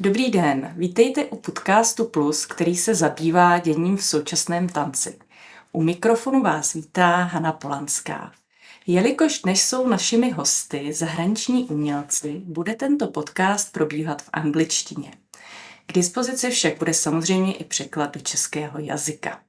Dobrý den, vítejte u podcastu Plus, který se zabývá děním v současném tanci. U mikrofonu vás vítá Hana Polanská. Jelikož dnes jsou našimi hosty zahraniční umělci, bude tento podcast probíhat v angličtině. K dispozici však bude samozřejmě i překlad do českého jazyka.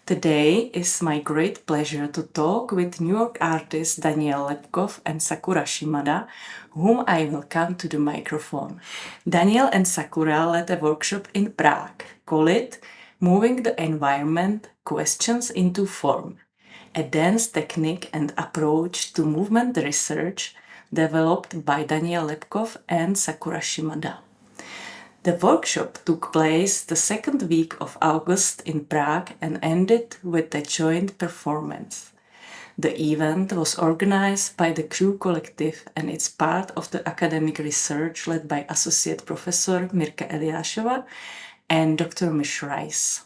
Today is my great pleasure to talk with New York artists Daniel Lepkoff and Sakura Shimada, whom I welcome to the microphone. Daniel and Sakura led a workshop in Prague, call it Moving the Environment, Questions into Form, a dance technique and approach to movement research developed by Daniel Lepkoff and Sakura Shimada. The workshop took place the second week of August in Prague and ended with a joint performance. The event was organized by the Crew Collective and it's part of the academic research led by Associate Professor Mirka Eliášová and Dr. Mish Rice.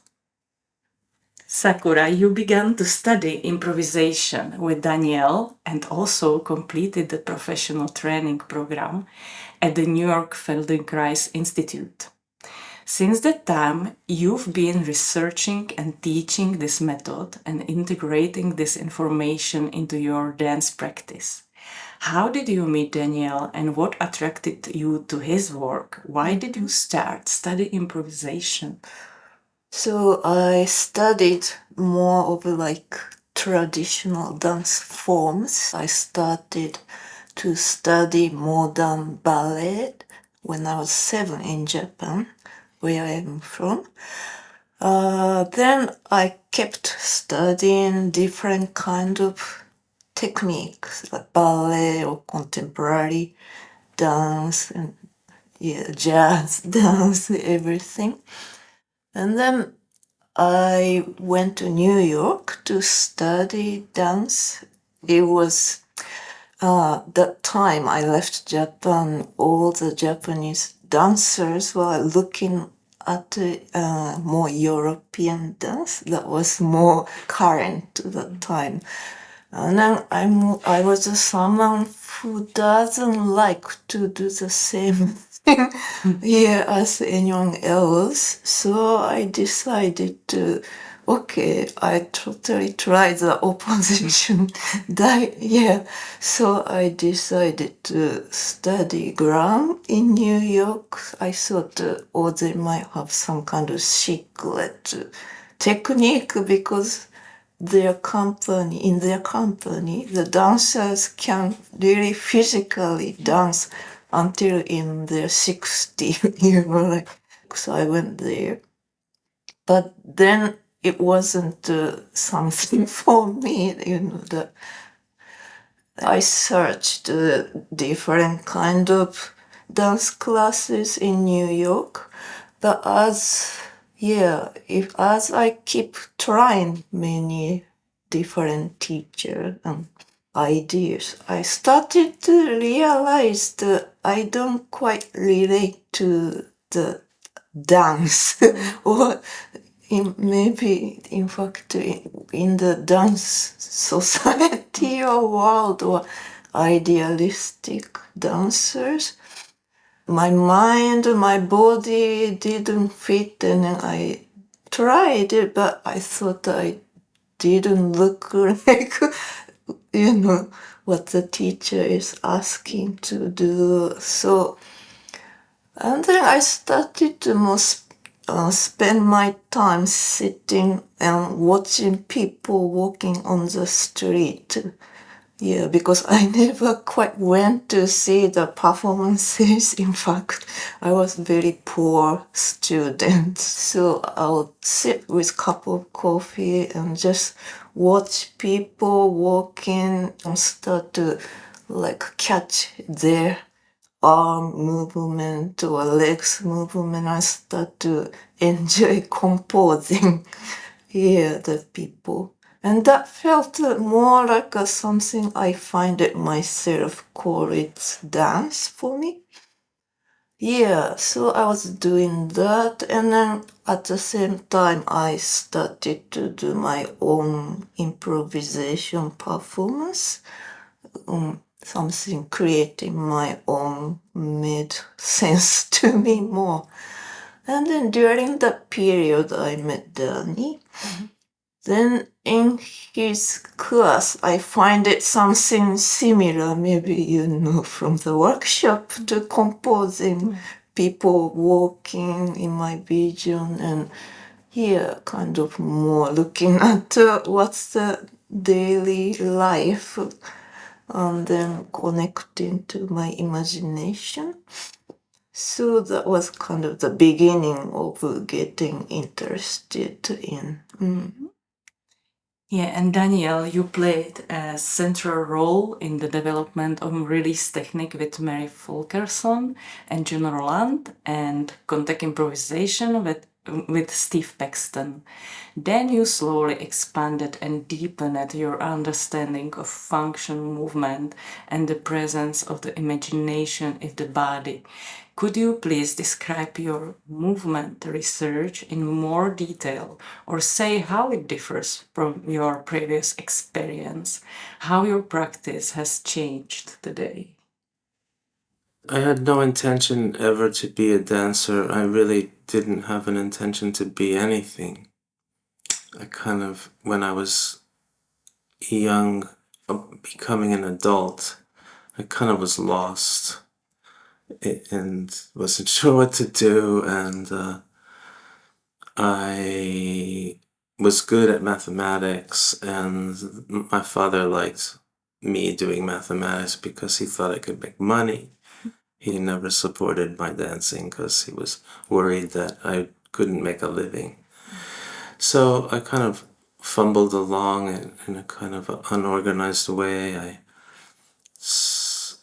Sakura, you began to study improvisation with Daniel and also completed the professional training program at the New York Feldenkrais Institute. Since that time, you've been researching and teaching this method and integrating this information into your dance practice. How did you meet Daniel and what attracted you to his work? Why did you start study improvisation? So I studied more of like traditional dance forms. I started to study modern ballet when I was 7 in Japan, where I am from. Then I kept studying different kind of techniques like ballet or contemporary dance and jazz dance, everything. And then I went to New York to study dance. It was that time I left Japan, all the Japanese dancers were looking at more European dance that was more current at that time. And then I was someone who doesn't like to do the same thing here as anyone else. So I decided to, I totally tried the opposition. So I decided to study Gram in New York. I thought, they might have some kind of secret technique because in their company, the dancers can really physically dance until in their 60s, so I went there. But then it wasn't something for me, that I searched different kind of dance classes in New York, but as I keep trying many different teachers and ideas, I started to realize that I don't quite relate to the dance or in fact in the dance society or world or idealistic dancers. My mind, my body didn't fit, and I tried it, but I thought I didn't look like, what the teacher is asking to do. So, and then I started to spend my time sitting and watching people walking on the street. Yeah, because I never quite went to see the performances. In fact, I was very poor student. So I would sit with a cup of coffee and just watch people walking and start to catch their arm movement or legs movement. I start to enjoy composing the people. And that felt more like something I find it myself call it dance for me. Yeah, so I was doing that, and then at the same time I started to do my own improvisation performance. something creating my own made sense to me more. And then during that period, I met Danny. Then in his class, I find it something similar, maybe you know, from the workshop to composing, people walking in my vision, and here kind of more looking at what's the daily life and then connecting to my imagination. So that was kind of the beginning of getting interested in. Yeah, and Daniel, you played a central role in the development of release technique with Mary Fulkerson and June Roland and contact improvisation with Steve Paxton. Then you slowly expanded and deepened your understanding of function, movement, and the presence of the imagination in the body. Could you please describe your movement research in more detail or say how it differs from your previous experience, how your practice has changed today? I had no intention ever to be a dancer. I really didn't have an intention to be anything. I kind of, when I was young, becoming an adult, I kind of was lost and wasn't sure what to do, and I was good at mathematics, and my father liked me doing mathematics because he thought I could make money. He never supported my dancing because he was worried that I couldn't make a living. So I kind of fumbled along in a kind of unorganized way.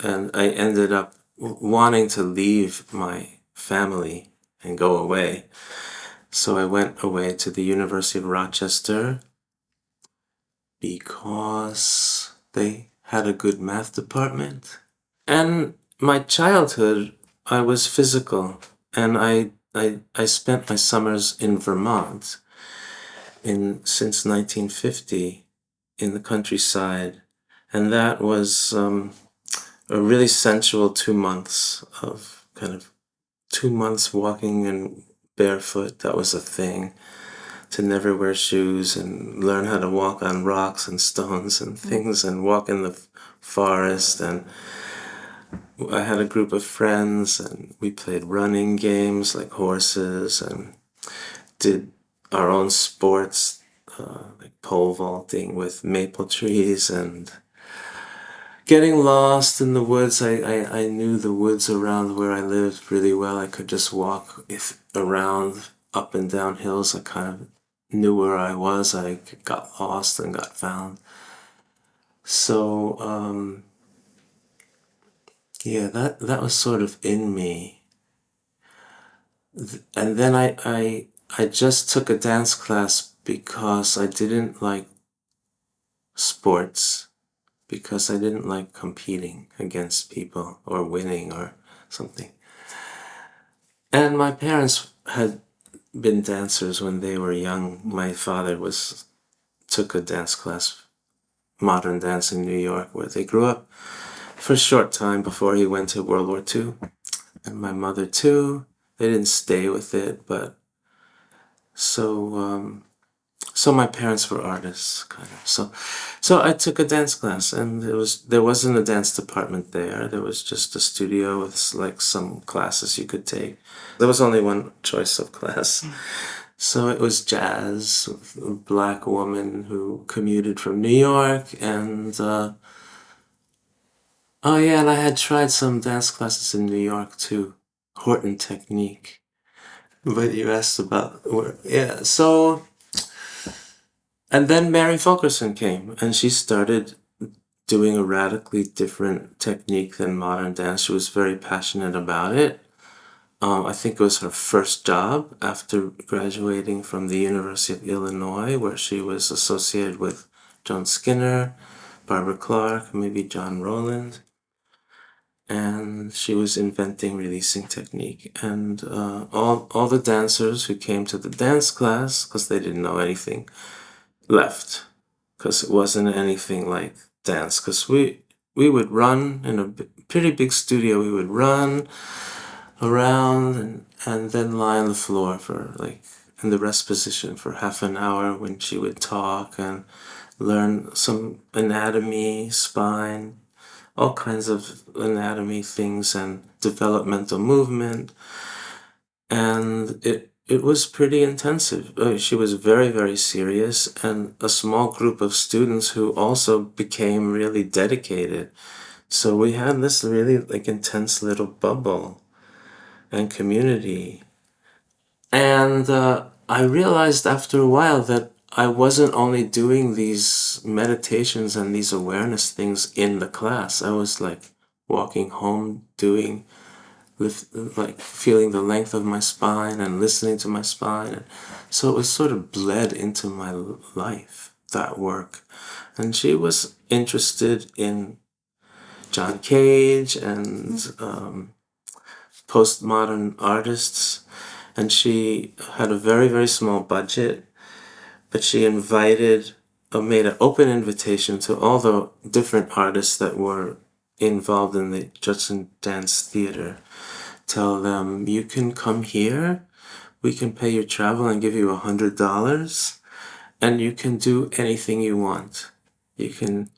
And I ended up wanting to leave my family and go away. So I went away to the University of Rochester because they had a good math department. And my childhood, I was physical, and I spent my summers in Vermont since 1950 in the countryside, and that was a really sensual 2 months of kind of 2 months walking in barefoot. That was a thing, to never wear shoes and learn how to walk on rocks and stones and things and walk in the forest. And I had a group of friends and we played running games like horses and did our own sports, like pole vaulting with maple trees and getting lost in the woods. I knew the woods around where I lived really well. I could just walk around up and down hills. I kind of knew where I was. I got lost and got found. So, yeah, that was sort of in me. And then I just took a dance class because I didn't like sports, because I didn't like competing against people or winning or something. And my parents had been dancers when they were young. My father took a dance class, modern dance in New York, where they grew up for a short time before he went to World War II. And my mother too. They didn't stay with it, but so my parents were artists, kind of. So I took a dance class, and there wasn't a dance department there. There was just a studio with like some classes you could take. There was only one choice of class. So it was jazz with a black woman who commuted from New York, and oh yeah, and I had tried some dance classes in New York too, Horton Technique. But you asked about where, yeah. So, and then Mary Fulkerson came, and she started doing a radically different technique than modern dance. She was very passionate about it. I think it was her first job after graduating from the University of Illinois, where she was associated with John Skinner, Barbara Clark, maybe John Rowland. And she was inventing releasing technique. And all the dancers who came to the dance class, because they didn't know anything, left. Because it wasn't anything like dance. Because we would run in a pretty big studio. We would run around and then lie on the floor for like in the rest position for half an hour when she would talk and learn some anatomy, spine, all kinds of anatomy things and developmental movement. And it was pretty intensive. She was very, very serious, and a small group of students who also became really dedicated. So we had this really like intense little bubble and community. And I realized after a while that I wasn't only doing these meditations and these awareness things in the class. I was like walking home doing like feeling the length of my spine and listening to my spine. And so it was sort of bled into my life, that work. And she was interested in John Cage and postmodern artists. And she had a very, very small budget, but she invited, made an open invitation to all the different artists that were involved in the Judson Dance Theater. Tell them, you can come here, we can pay your travel and give you $100, and you can do anything you want. You can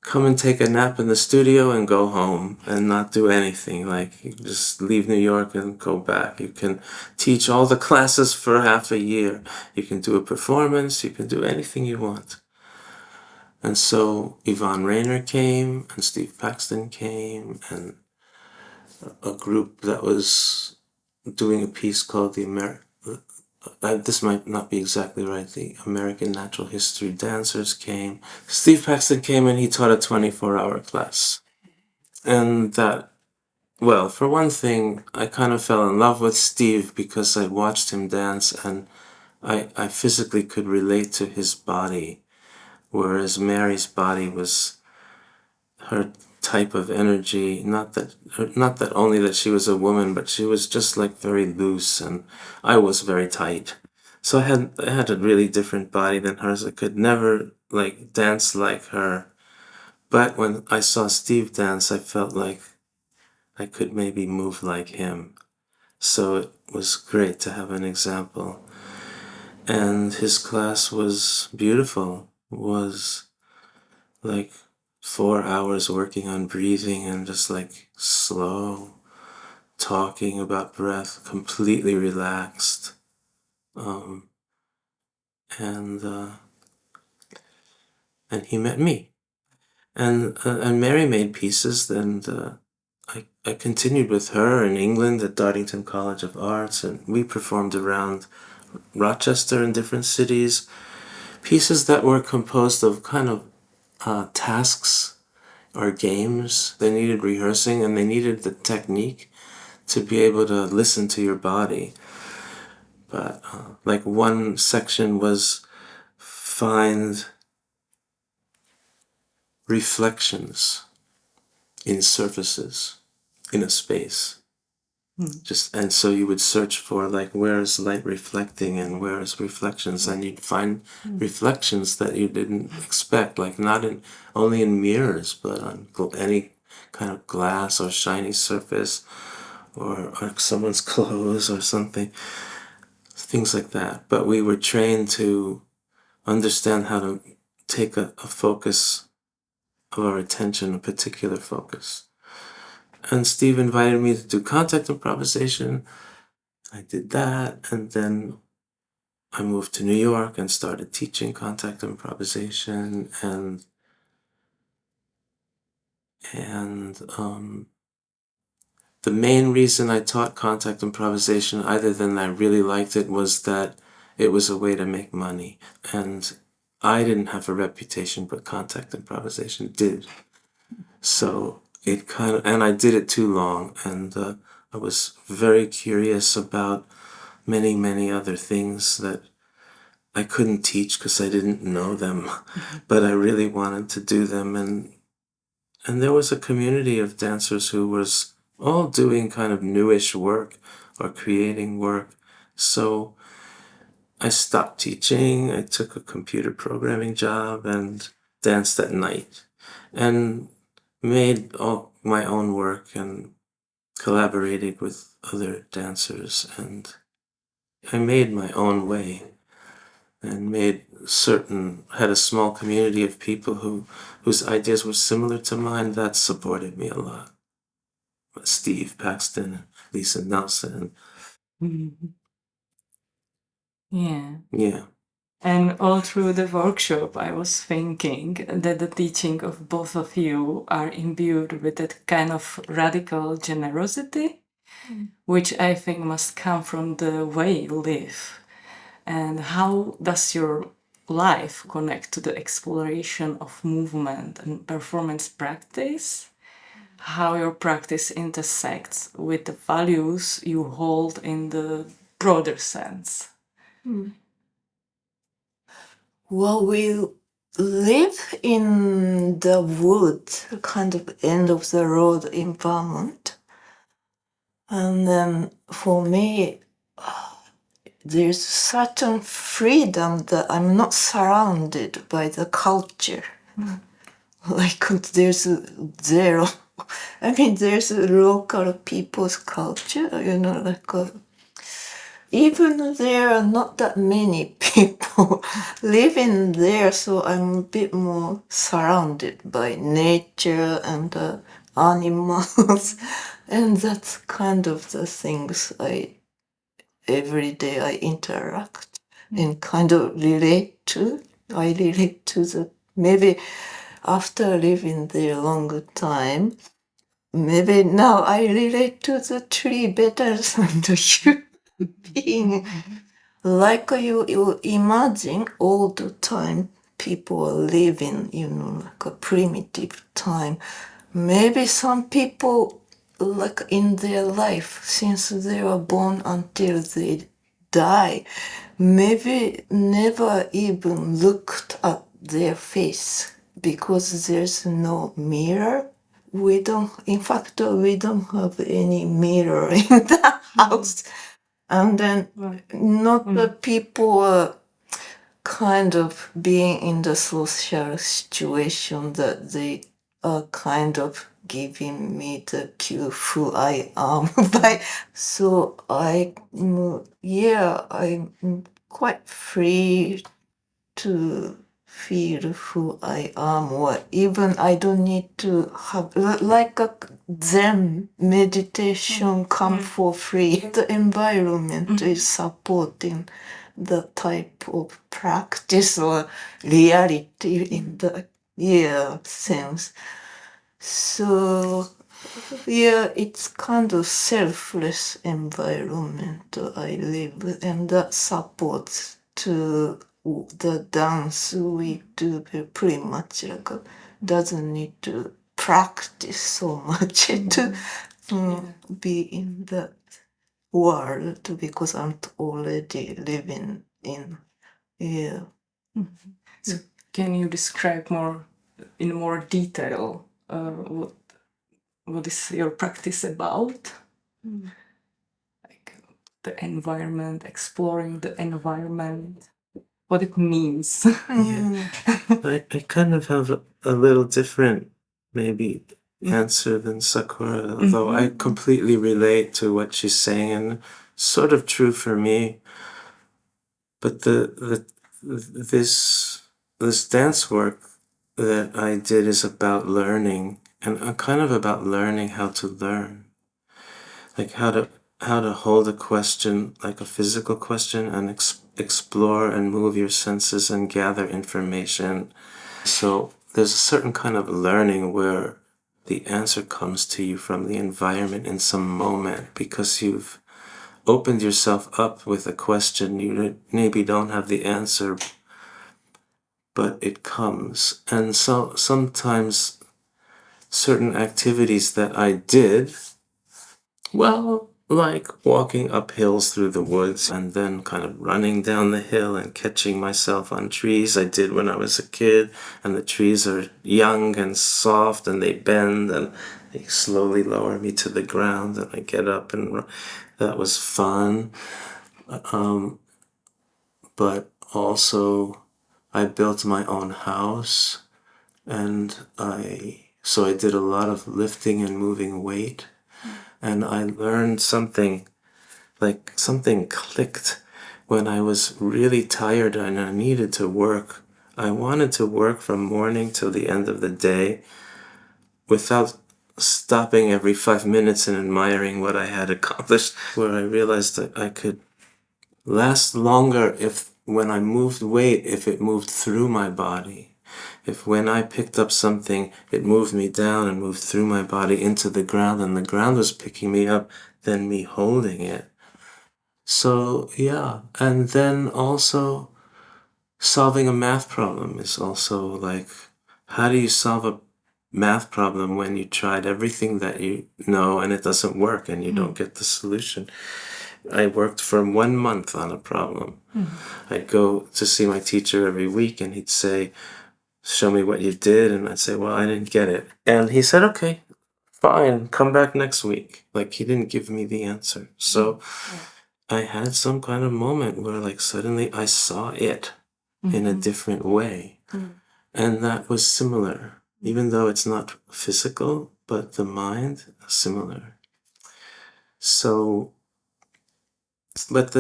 come and take a nap in the studio and go home and not do anything. Like, you just leave New York and go back. You can teach all the classes for half a year. You can do a performance. You can do anything you want. And so Yvonne Rainer came, and Steve Paxton came, and a group that was doing a piece called this might not be exactly right, the American Natural History Dancers came. Steve Paxton came and he taught a 24-hour class. And that, well, for one thing, I kind of fell in love with Steve because I watched him dance and I physically could relate to his body, whereas Mary's body was her type of energy. Not that only that she was a woman, but she was just like very loose, and I was very tight. So I had a really different body than hers. I could never like dance like her. But when I saw Steve dance, I felt like I could maybe move like him. So it was great to have an example. And his class was beautiful. Was like 4 hours working on breathing and just like slow talking about breath, completely relaxed. And he met me. And Mary made pieces, and I continued with her in England at Dartington College of Arts, and we performed around Rochester in different cities, pieces that were composed of kind of tasks or games. They needed rehearsing and they needed the technique to be able to listen to your body. But like one section was find reflections in surfaces in a space. And so you would search for like where is light reflecting and where is reflections, and you'd find reflections that you didn't expect, like not only in mirrors, but on any kind of glass or shiny surface or someone's clothes or something, things like that. But we were trained to understand how to take a focus of our attention, a particular focus. And Steve invited me to do contact improvisation. I did that, and then I moved to New York and started teaching contact improvisation, and the main reason I taught contact improvisation, other than I really liked it, was that it was a way to make money. And I didn't have a reputation, but contact improvisation did. So it kind of, and I did it too long, and I was very curious about many, many other things that I couldn't teach because I didn't know them, but I really wanted to do them. And there was a community of dancers who was all doing kind of newish work or creating work. So I stopped teaching. I took a computer programming job and danced at night. And made all my own work and collaborated with other dancers, and I made my own way and had a small community of people whose ideas were similar to mine. That supported me a lot. Steve Paxton, Lisa Nelson. Mhm. Yeah. Yeah. And all through the workshop, I was thinking that the teaching of both of you are imbued with that kind of radical generosity, which I think must come from the way you live. And how does your life connect to the exploration of movement and performance practice? How your practice intersects with the values you hold in the broader sense? Well, we live in the wood, kind of end of the road environment. And then for me, there's certain freedom that I'm not surrounded by the culture. Like there's zero. I mean, there's a local people's culture, even there are not that many people living there, so I'm a bit more surrounded by nature and animals, and that's kind of the things every day I interact and kind of relate to. I relate to maybe after living there a longer time, maybe now I relate to the tree better than the human being. Like you imagine all the time people are living, like a primitive time. Maybe some people, like in their life, since they were born until they die, maybe never even looked at their face because there's no mirror. In fact, we don't have any mirror in the house. And then not the people kind of being in the social situation that they are kind of giving me the cue who I am. So I'm quite free to feel who I am, or even I don't need to have like a Zen meditation come for free. The environment is supporting the type of practice or reality in the sense. So it's kind of selfless environment I live, and that supports to the dance we do pretty much doesn't need to practice so much to be in that world because I'm already living in. So can you describe in more detail what is your practice about? Like the environment, exploring the environment, what it means. I kind of have a little different, maybe, answer than Sakura, although I completely relate to what she's saying, and sort of true for me. But this dance work that I did is about learning, and I'm kind of about learning how to learn, like how to hold a question, like a physical question, and explore and move your senses and gather information. So there's a certain kind of learning where the answer comes to you from the environment in some moment because you've opened yourself up with a question. You maybe don't have the answer, but it comes. And so sometimes certain activities that I did, well, like walking up hills through the woods and then kind of running down the hill and catching myself on trees I did when I was a kid, and the trees are young and soft and they bend and they slowly lower me to the ground and I get up and that was fun. But also I built my own house and I So I did a lot of lifting and moving weight. And I learned something clicked when I was really tired and I needed to work. I wanted to work from morning till the end of the day without stopping every 5 minutes and admiring what I had accomplished, where I realized that I could last longer if when I moved weight, if it moved through my body. If when I picked up something, it moved me down and moved through my body into the ground, and the ground was picking me up, than me holding it. So, yeah. And then also, solving a math problem is also like, how do you solve a math problem when you tried everything that you know and it doesn't work and you don't get the solution? I worked for 1 month on a problem. I'd go to see my teacher every week and he'd say, show me what you did, and I'd say, well, I didn't get it. And he said, okay, fine, come back next week. Like, he didn't give me the answer. So I had some kind of moment where like suddenly I saw it in a different way. And that was similar, even though it's not physical, but the mind is similar. So, but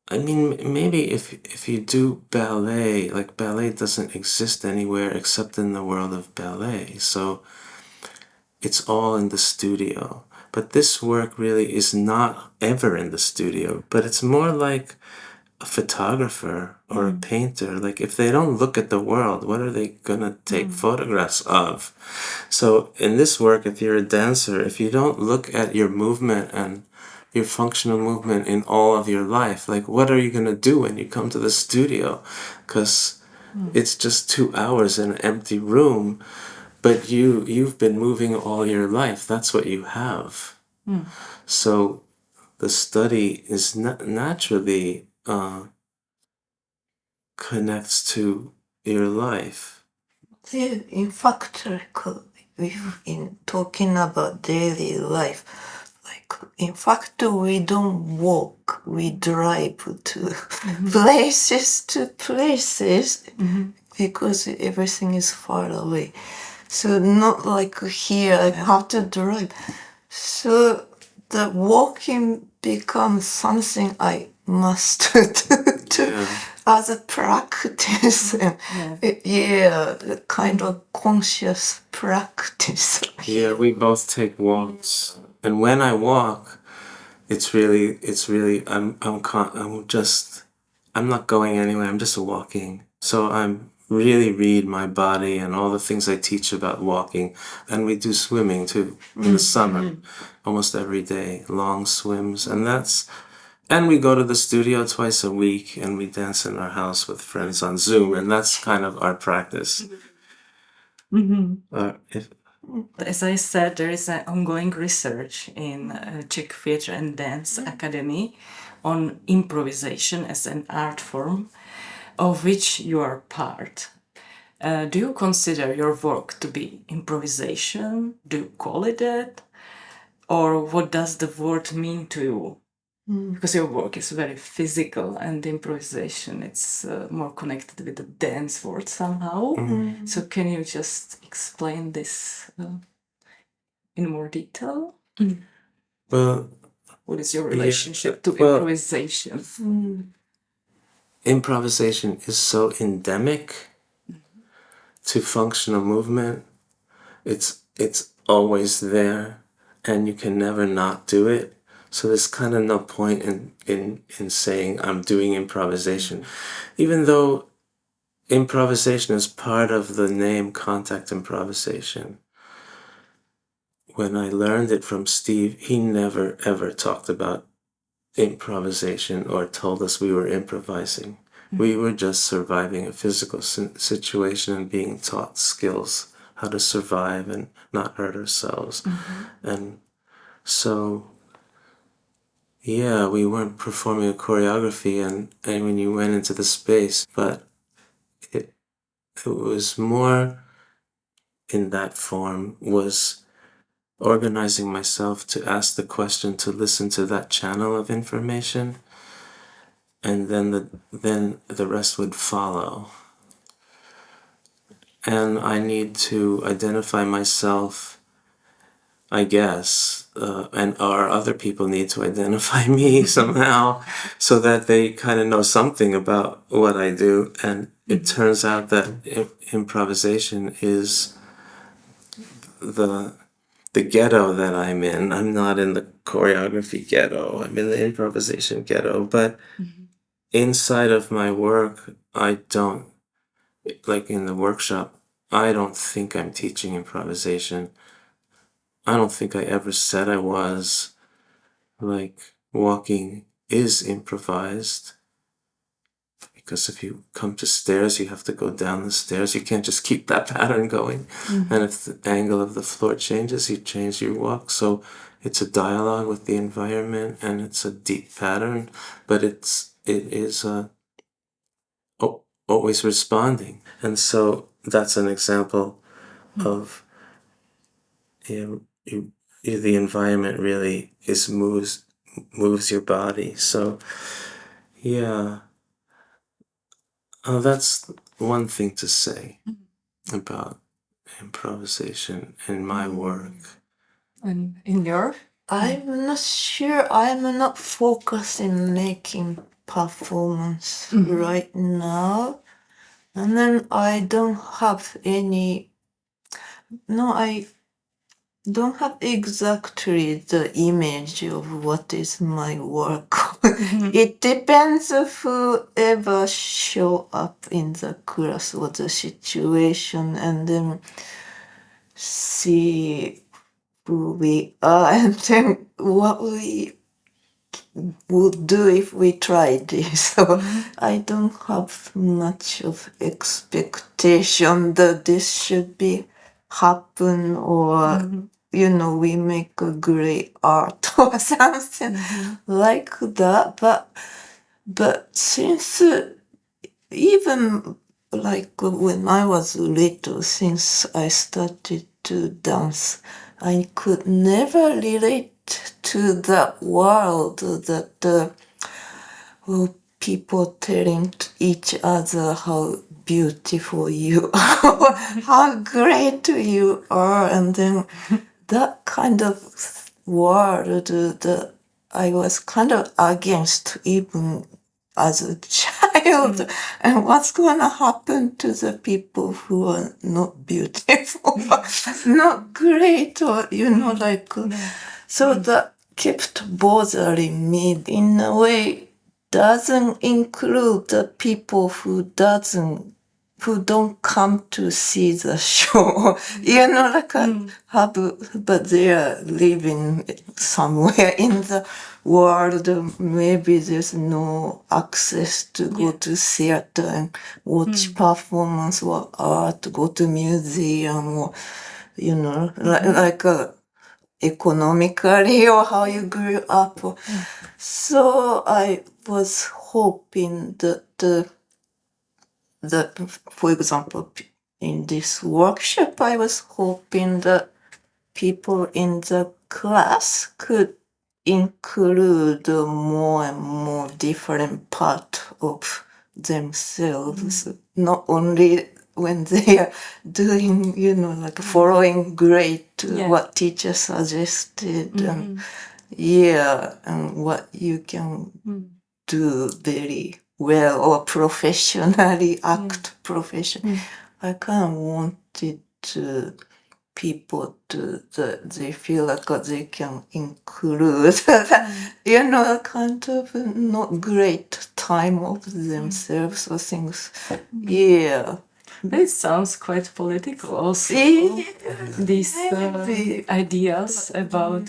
I mean, maybe if you do ballet, like ballet doesn't exist anywhere except in the world of ballet. So it's all in the studio. But this work really is not ever in the studio, but it's more like a photographer or a painter. Like, if they don't look at the world, what are they gonna take photographs of? So in this work, if you're a dancer, if you don't look at your movement and your functional movement in all of your life, like, what are you gonna do when you come to the studio? Because it's just 2 hours in an empty room, but you've been moving all your life. That's what you have. So the study is naturally connects to your life. In fact, in talking about daily life, like, in fact, we don't walk, we drive to places because everything is far away. So not like here, I have to drive. So the walking becomes something I must do as a practice. A kind of conscious practice. Yeah, we both take walks, and when I walk, it's really I'm not going anywhere. I'm just walking. So I'm really read my body and all the things I teach about walking, and we do swimming too in the summer, almost every day, long swims, and we go to the studio twice a week, and we dance in our house with friends on Zoom, and that's kind of our practice. As I said, there is an ongoing research in Czech Theatre and Dance Academy on improvisation as an art form, of which you are part. Do you consider your work to be improvisation? Do you call it that? Or what does the word mean to you? Because your work is very physical, and improvisation, it's more connected with the dance word somehow. So can you just explain this in more detail? Well, what is your relationship to improvisation? Improvisation is so endemic to functional movement. It's always there, and you can never not do it. So there's kind of no point in saying I'm doing improvisation, even though improvisation is part of the name contact improvisation. When I learned it from Steve, he never ever talked about improvisation or told us we were improvising. We were just surviving a physical situation and being taught skills, how to survive and not hurt ourselves. And so, yeah, we weren't performing a choreography, and when you went into the space, but it was more in that form, was organizing myself to ask the question, to listen to that channel of information, and then the rest would follow. and I need to identify myself, I guess, or other people need to identify me somehow so that they kind of know something about what I do. And it turns out that improvisation is the ghetto that I'm in. I'm not in the choreography ghetto. I'm in the improvisation ghetto. But inside of my work, I don't, like in the workshop, I don't think I'm teaching improvisation. I don't think I ever said I was. Like, walking is improvised. Because if you come to stairs, you have to go down the stairs. You can't just keep that pattern going. And if the angle of the floor changes, you change your walk. So it's a dialogue with the environment, and it's a deep pattern, but it is always responding. And so that's an example of the environment really moves your body. So yeah. That's one thing to say about improvisation in my work. And in your? I'm not sure. I'm not focused in making performance right now. And then I don't have any. No, I don't have exactly the image of what is my work. It depends of whoever show up in the class or the situation, and then see who we are and then what we would do if we tried this. So I don't have much of expectation that this should be happen, or we make a great art or something like that. But since even like when I was little, since I started to dance, I could never relate to that world that people telling each other how beautiful you are, how great you are, and then that kind of world that I was kind of against even as a child. And what's going to happen to the people who are not beautiful, not great, or so that kept bothering me. In a way, doesn't include the people who don't come to see the show. But they are living somewhere in the world. Maybe there's no access to go to theater and watch performance or art, go to museum, or economically, or how you grew up. So I was hoping that for example, in this workshop, I was hoping that people in the class could include more and more different part of themselves, not only when they are doing, following great what teacher suggested, and what you can do very well or professionally act professionally. I kind of wanted people that they feel like they can include kind of not great time of themselves or things. It sounds quite political also. These ideas about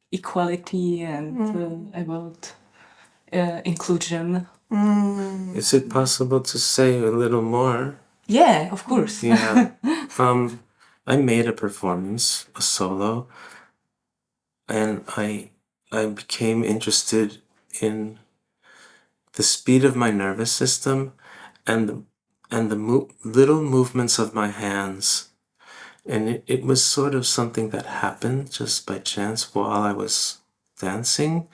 equality and about inclusion. Is it possible to say a little more? Yeah, of course. Yeah. I made a performance, a solo, and I became interested in the speed of my nervous system and the little movements of my hands. And it was sort of something that happened just by chance while I was dancing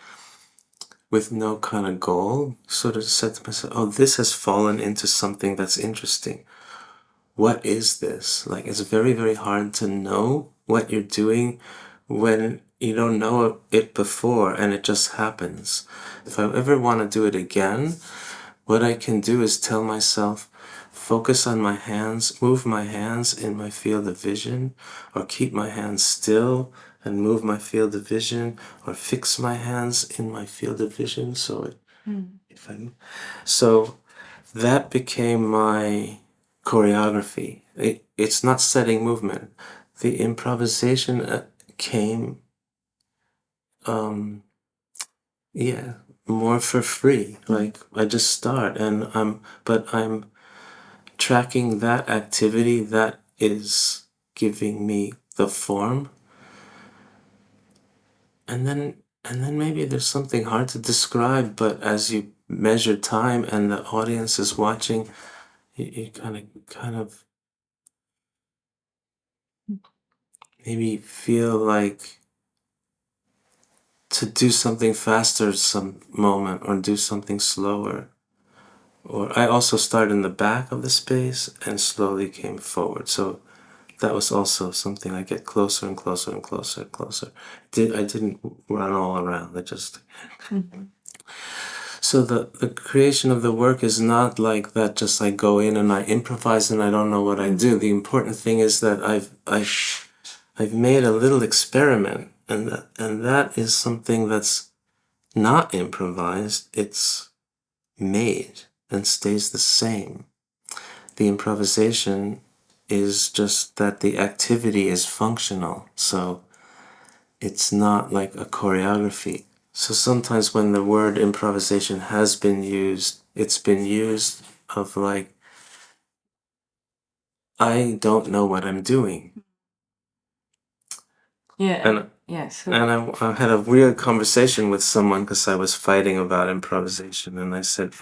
with no kind of goal. Sort of said to myself, oh, this has fallen into something that's interesting. what is this? Like, it's very, very hard to know what you're doing when you don't know it before and it just happens. If I ever want to do it again, what I can do is tell myself, focus on my hands, move my hands in my field of vision, or keep my hands still and move my field of vision, or fix my hands in my field of vision. So so that became my choreography. It's not setting movement. The improvisation came, more for free. Like, I just start and I'm tracking that activity that is giving me the form. And then maybe there's something hard to describe, but as you measure time and the audience is watching, you kind of maybe feel like to do something faster some moment, or do something slower. Or I also started in the back of the space and slowly came forward. So that was also something. I get closer and closer and closer and closer. I didn't run all around. I just... So the creation of the work is not like that, just I go in and I improvise and I don't know what I do. The important thing is that I've made a little experiment, and that is something that's not improvised. It's made and stays the same. The improvisation is just that the activity is functional, so it's not like a choreography. So sometimes when the word improvisation has been used, it's been used of like, I don't know what I'm doing. Yeah. And yes. And I had a weird conversation with someone because I was fighting about improvisation, and I said,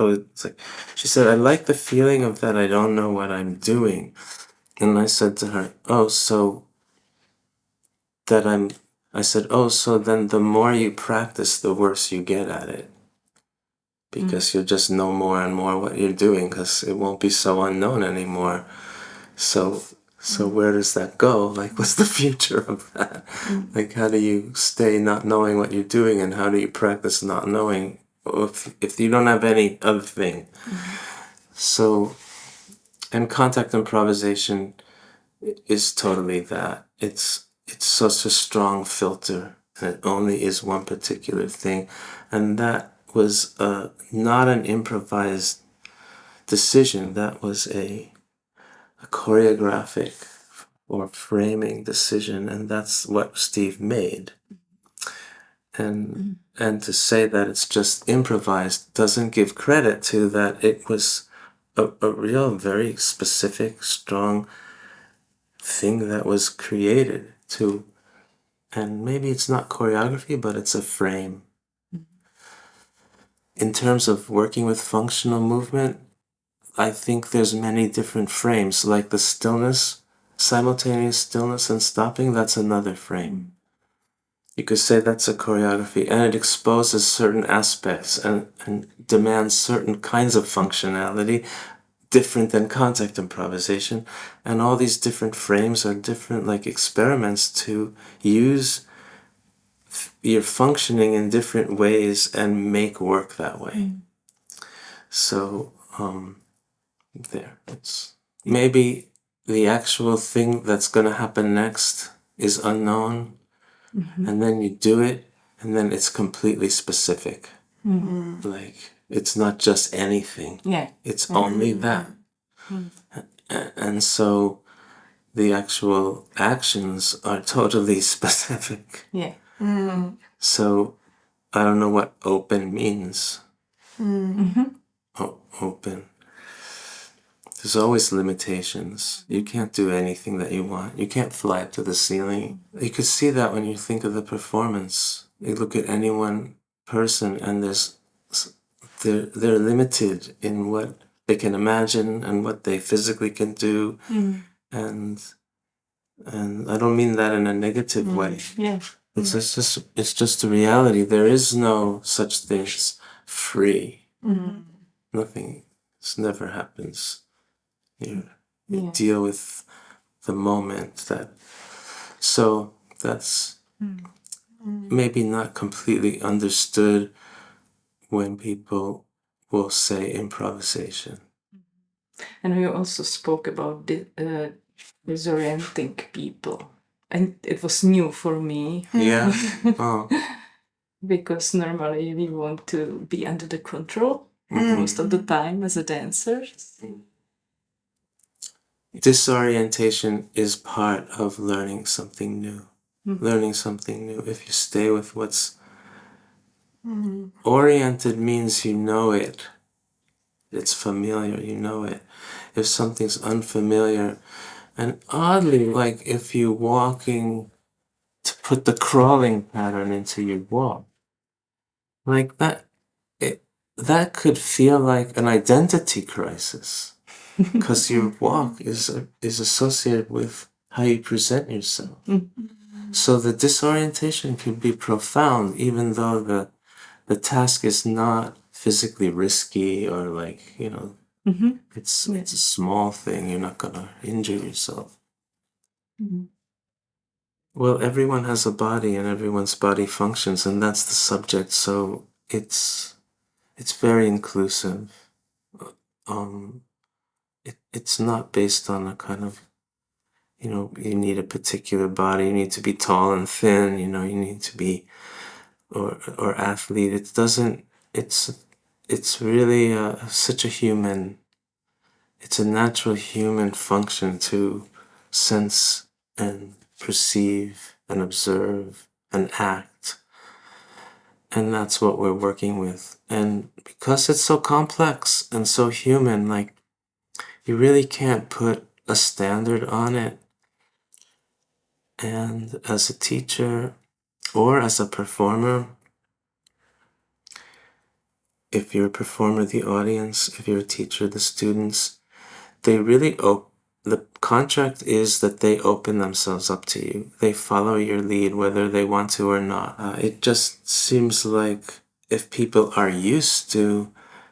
she said, I like the feeling of that I don't know what I'm doing. And I said to her, so then the more you practice, the worse you get at it. Because you'll just know more and more what you're doing, because it won't be so unknown anymore. So where does that go? Like, what's the future of that? Like, how do you stay not knowing what you're doing, and how do you practice not knowing if you don't have any other thing? So, and contact improvisation is totally that. It's such a strong filter, and it only is one particular thing. And that was not an improvised decision. That was a choreographic or framing decision, and that's what Steve made. And to say that it's just improvised doesn't give credit to that it was a real, very specific, strong thing that was created to, and maybe it's not choreography, but it's a frame. In terms of working with functional movement, I think there's many different frames, like the stillness, simultaneous stillness and stopping, that's another frame. You could say that's a choreography, and it exposes certain aspects and demands certain kinds of functionality, different than contact improvisation. And all these different frames are different, like experiments to use your functioning in different ways and make work that way. So, there. It's maybe the actual thing that's going to happen next is unknown, and then you do it, and then it's completely specific. Like, it's not just anything. Yeah. It's only that. And so the actual actions are totally specific. Yeah. So I don't know what open means. Open. There's always limitations. You can't do anything that you want. You can't fly up to the ceiling. You could see that when you think of the performance. You look at any one person, and they're limited in what they can imagine and what they physically can do. And I don't mean that in a negative way. Yeah. It's just a reality. There is no such thing as free. Nothing. This never happens. deal with the moment. So that's maybe not completely understood when people will say improvisation. And we also spoke about disorienting people. And it was new for me. Yeah. Oh. Because normally we want to be under the control most of the time as a dancer. Disorientation is part of learning something new. Learning something new. If you stay with what's oriented, means you know it. It's familiar, you know it. If something's unfamiliar, and oddly, like if you're walking to put the crawling pattern into your walk, like that could feel like an identity crisis. Because your walk is associated with how you present yourself. So the disorientation can be profound, even though the task is not physically risky or like, it's a small thing. You're not gonna injure yourself. Well, everyone has a body and everyone's body functions, and that's the subject. So it's very inclusive. It's not based on a kind of, you need a particular body, you need to be tall and thin, you need to be, or athlete. It doesn't, it's really such a human, it's a natural human function to sense and perceive and observe and act. And that's what we're working with. And because it's so complex and so human, like, you really can't put a standard on it. And as a teacher or as a performer, if you're a performer, the audience, if you're a teacher, the students, they really the contract is that they open themselves up to you. They follow your lead whether they want to or not. It just seems like if people are used to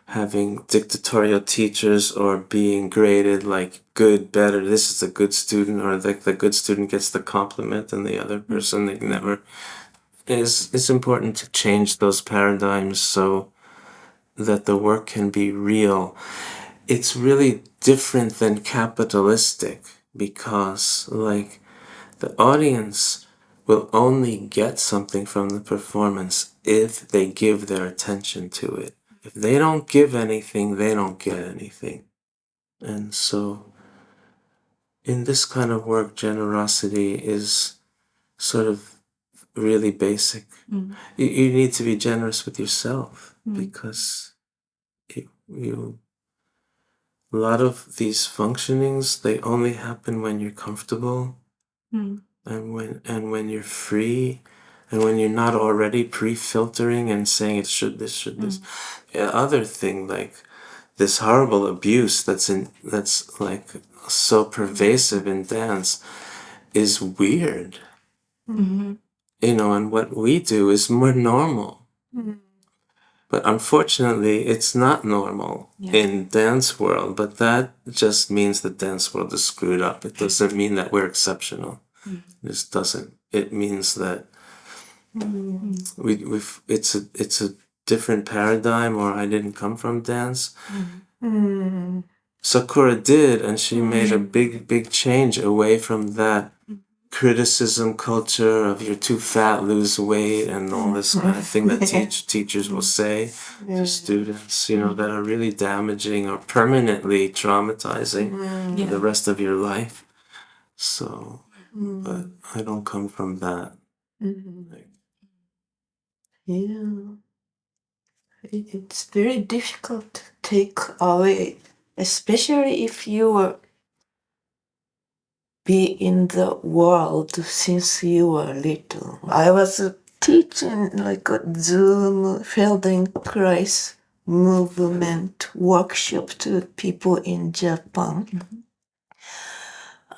having dictatorial teachers or being graded like good, better, this is a good student, or like the good student gets the compliment and the other person, they never, it's important to change those paradigms so that the work can be real. It's really different than capitalistic because, like, the audience will only get something from the performance if they give their attention to it. If they don't give anything, they don't get anything. And so, in this kind of work, generosity is sort of really basic. You need to be generous with yourself because a lot of these functionings, they only happen when you're comfortable and when you're free and when you're not already pre-filtering and saying it should this. Other thing, like this horrible abuse that's like so pervasive in dance is weird. And what we do is more normal. But unfortunately, it's not normal in dance world. But that just means the dance world is screwed up. It doesn't mean that we're exceptional. This doesn't. It means that it's a different paradigm, or I didn't come from dance. Sakura did, and she made a big change away from that criticism culture of you're too fat, lose weight, and all this kind of thing that teachers will say to students, that are really damaging or permanently traumatizing for the rest of your life. So, but I don't come from that. It's very difficult to take away, especially if you be in the world since you were little. I was teaching like a Zoom Feldenkrais movement workshop to people in Japan.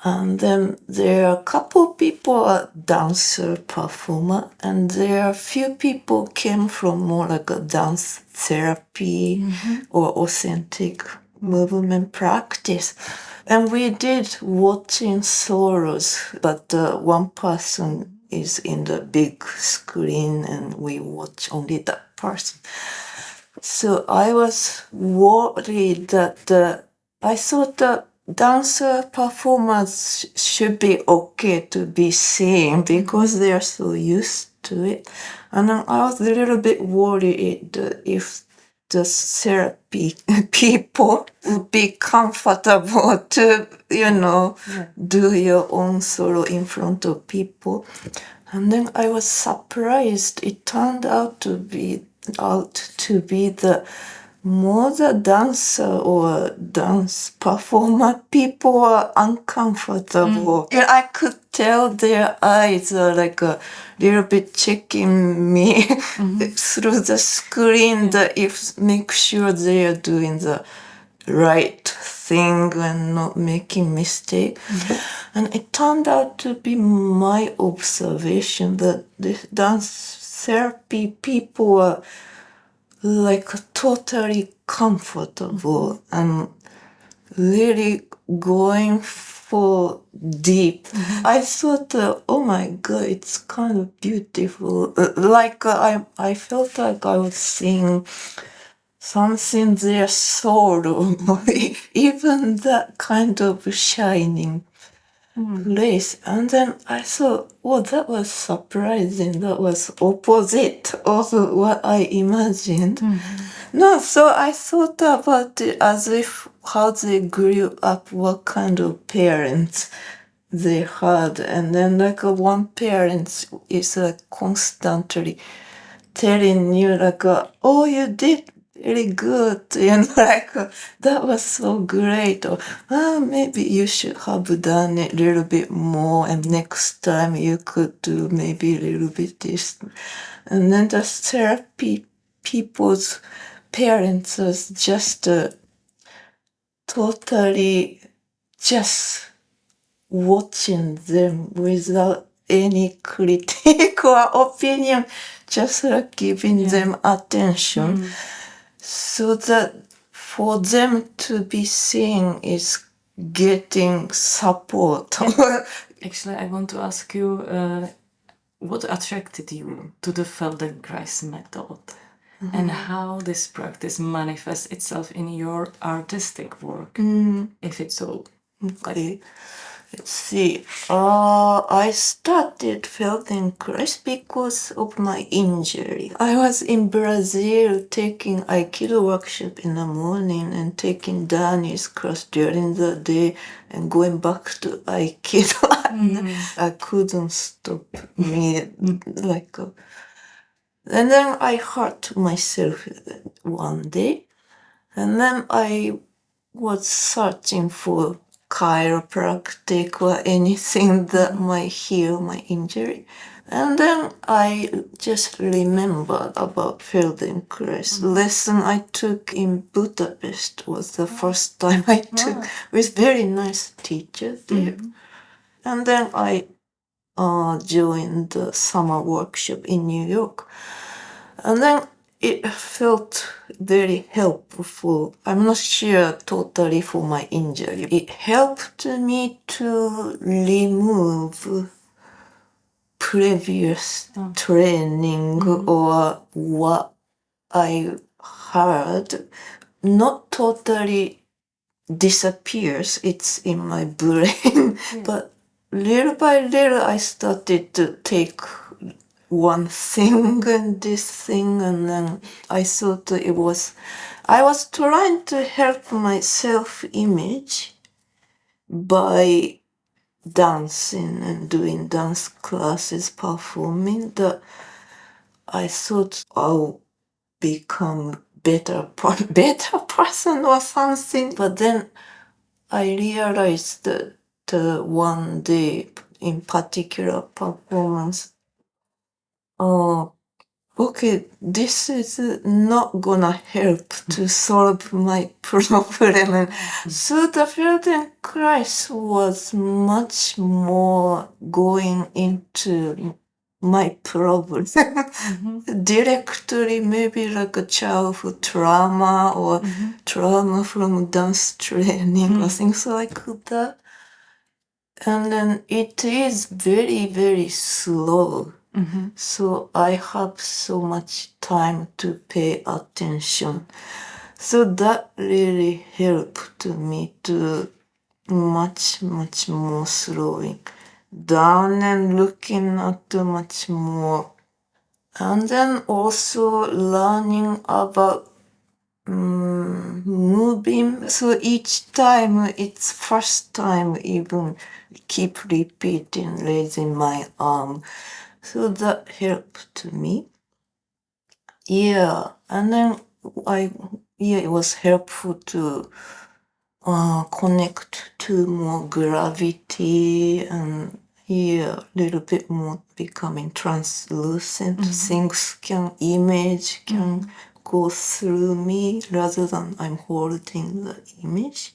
And then there are a couple people are dancer performer, and there are few people came from more like a dance therapy or authentic movement practice. And we did watching solos, but one person is in the big screen and we watch only that person. So I was worried that I thought the dancer performance should be okay to be seen because they are so used to it. And then I was a little bit worried if the therapy people would be comfortable to, do your own solo in front of people. And then I was surprised. It turned out to be the more the dancer or dance performer, people are uncomfortable. And I could tell their eyes are like a little bit checking me through the screen that if make sure they are doing the right thing and not making mistake. And it turned out to be my observation that the dance therapy people are like totally comfortable and really going for deep. I thought, oh my God, it's kind of beautiful. I felt like I was seeing something their soul, even that kind of shining place. And then I thought, oh, that was surprising. That was opposite of what I imagined. No, so I thought about it as if how they grew up, what kind of parents they had. And then one parent is constantly telling you oh, you did very good, that was so great, or maybe you should have done it a little bit more, and next time you could do maybe a little bit this. And then the therapy people's parents was just totally just watching them without any critique or opinion, just giving them attention. So that for them to be seen is getting support. Actually, I want to ask you, what attracted you to the Feldenkrais method? And how this practice manifests itself in your artistic work, if it's so. Okay. Let's see. I started Feldenkrais because of my injury. I was in Brazil taking Aikido workshop in the morning and taking Dani's class during the day and going back to Aikido. I couldn't stop me and then I hurt myself one day. And then I was searching for chiropractic or anything that might heal my injury. And then I just remembered about Feldenkrais. Lesson I took in Budapest was the first time I took with very nice teacher there. And then I joined the summer workshop in New York. And then it felt very helpful. I'm not sure totally for my injury. It helped me to remove previous training or what I heard. Not totally disappears. It's in my brain. But little by little I started to take one thing and this thing, and then I thought I was trying to help my self-image by dancing and doing dance classes, performing, that I thought I'll become better person or something. But then I realized that one day in particular performance, okay, this is not gonna help to solve my problem. So the Feldenkrais was much more going into my problem. Directly, maybe like a childhood trauma or trauma from dance training or things like that. And then it is very, very slow. So I have so much time to pay attention. So that really helped me to much more slowing down and looking at much more. And then also learning about moving. So each time, it's first time even keep repeating, raising my arm. So that helped me. Yeah, and then it was helpful to connect to more gravity and a little bit more becoming translucent. Things can go through me rather than I'm holding the image.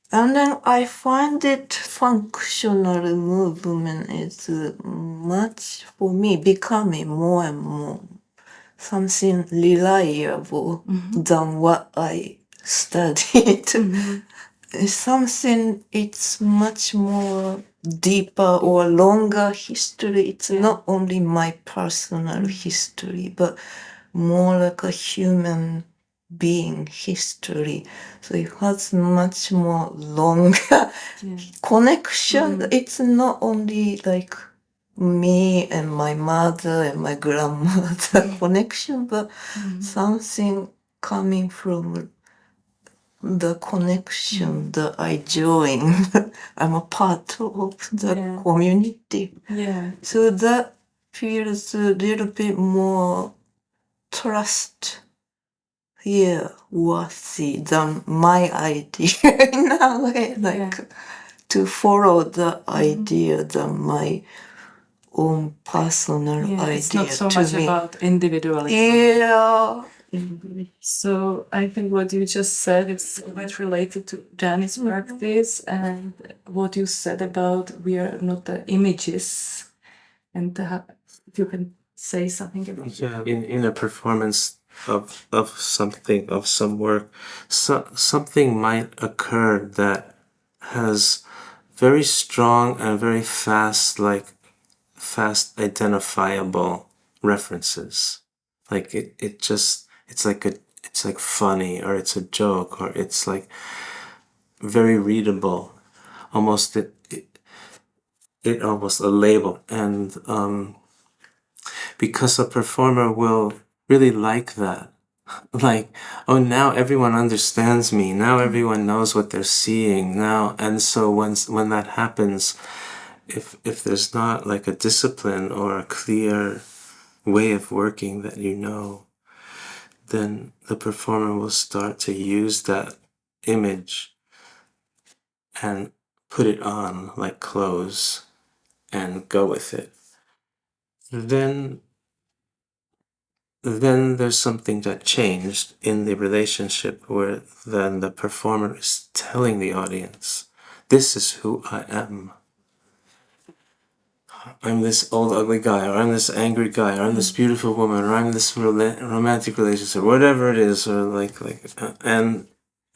And then I find it functional movement is much, for me, becoming more and more something reliable than what I studied. It's something, it's much more deeper or longer history. It's not only my personal history, but more like a human being history. So it has much more longer connection. It's not only like me and my mother and my grandmother connection, but something coming from the connection that I joined. I'm a part of the community. Yeah. So that feels a little bit more trust worthy than my idea in a way, like to follow the idea than my own personal idea. It's not so to much me. about individualism. Yeah. So I think what you just said is much related to Jani's practice and what you said about we are not the images, and if you can say something about it. Yeah, in a performance of something, of some work, something might occur that has very strong and very fast identifiable references. Like it's like funny, or it's a joke, or it's like very readable, almost it almost a label. And because a performer will really like that. Like, oh, now everyone understands me. Now everyone knows what they're seeing now. And so when that happens, if there's not like a discipline or a clear way of working that you know, then the performer will start to use that image and put it on like clothes and go with it. Then there's something that changed in the relationship, where then the performer is telling the audience, this is who I am. I'm this old ugly guy, or I'm this angry guy, or I'm this beautiful woman, or I'm this romantic relationship, whatever it is, or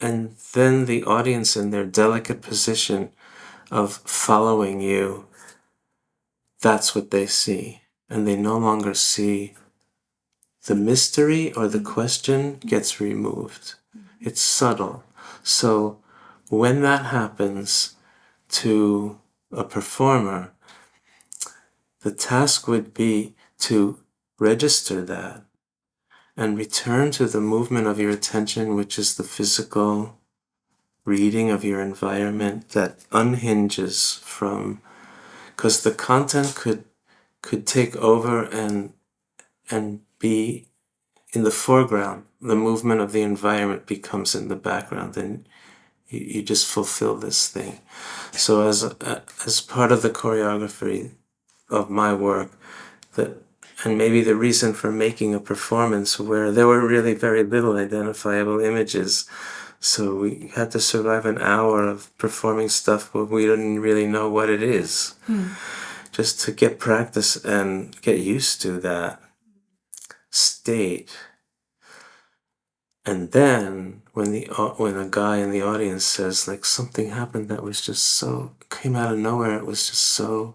and then the audience, in their delicate position of following you, that's what they see, and they no longer see the mystery or the question gets removed. It's subtle. So when that happens to a performer, the task would be to register that and return to the movement of your attention, which is the physical reading of your environment that unhinges from, because the content could take over and be in the foreground. The movement of the environment becomes in the background, and you just fulfill this thing. So as part of the choreography of my work, and maybe the reason for making a performance where there were really very little identifiable images, so we had to survive an hour of performing stuff where we didn't really know what it is. just to get practice and get used to that state. And then when a guy in the audience says like something happened that was just so came out of nowhere, it was just so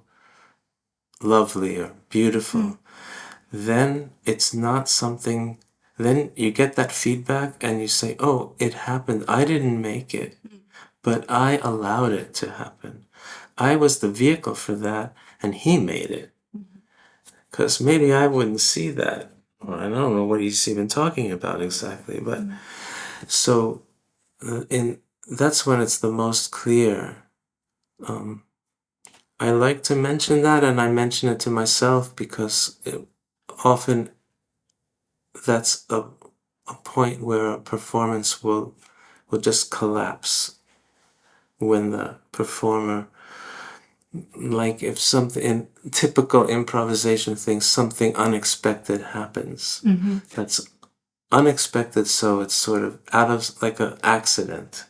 lovely or beautiful, then it's not something. Then you get that feedback and you say, "Oh, it happened. I didn't make it, but I allowed it to happen. I was the vehicle for that, and he made it." Because maybe I wouldn't see that. Or I don't know what he's even talking about exactly, but so that's when it's the most clear. I like to mention that, and I mention it to myself because often that's a point where a performance will just collapse when the performer, like if something in typical improvisation things, something unexpected happens. That's unexpected, so it's sort of out of like an accident.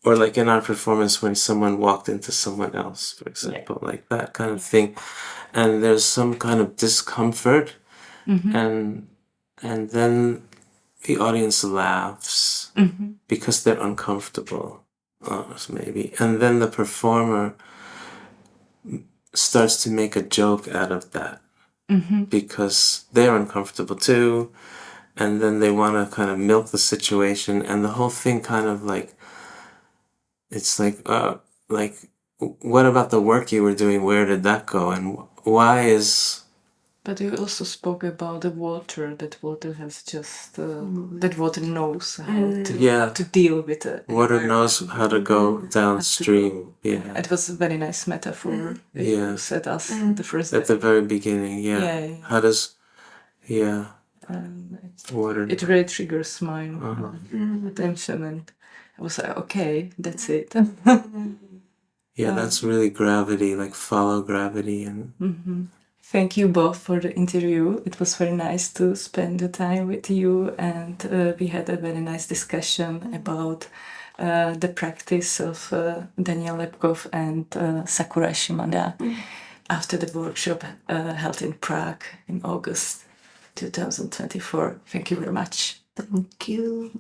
Or like in our performance when someone walked into someone else, for example, like that kind of thing. And there's some kind of discomfort, and then the audience laughs because they're uncomfortable, maybe. And then the performer starts to make a joke out of that because they're uncomfortable too. And then they want to kind of milk the situation, and the whole thing kind of like, it's like, what about the work you were doing? Where did that go? And why is... But you also spoke about the water, that water has just, that water knows how to deal with it. Water knows how to go downstream. Yeah. It was a very nice metaphor. You said us the first At the very beginning, How does, water... It really triggers my attention, and I was like, okay, that's it. That's really gravity, like follow gravity. And Thank you both for the interview. It was very nice to spend the time with you, and we had a very nice discussion about the practice of Daniel Lepkoff and Sakura Shimada after the workshop held in Prague in August 2024. Thank you very much. Thank you.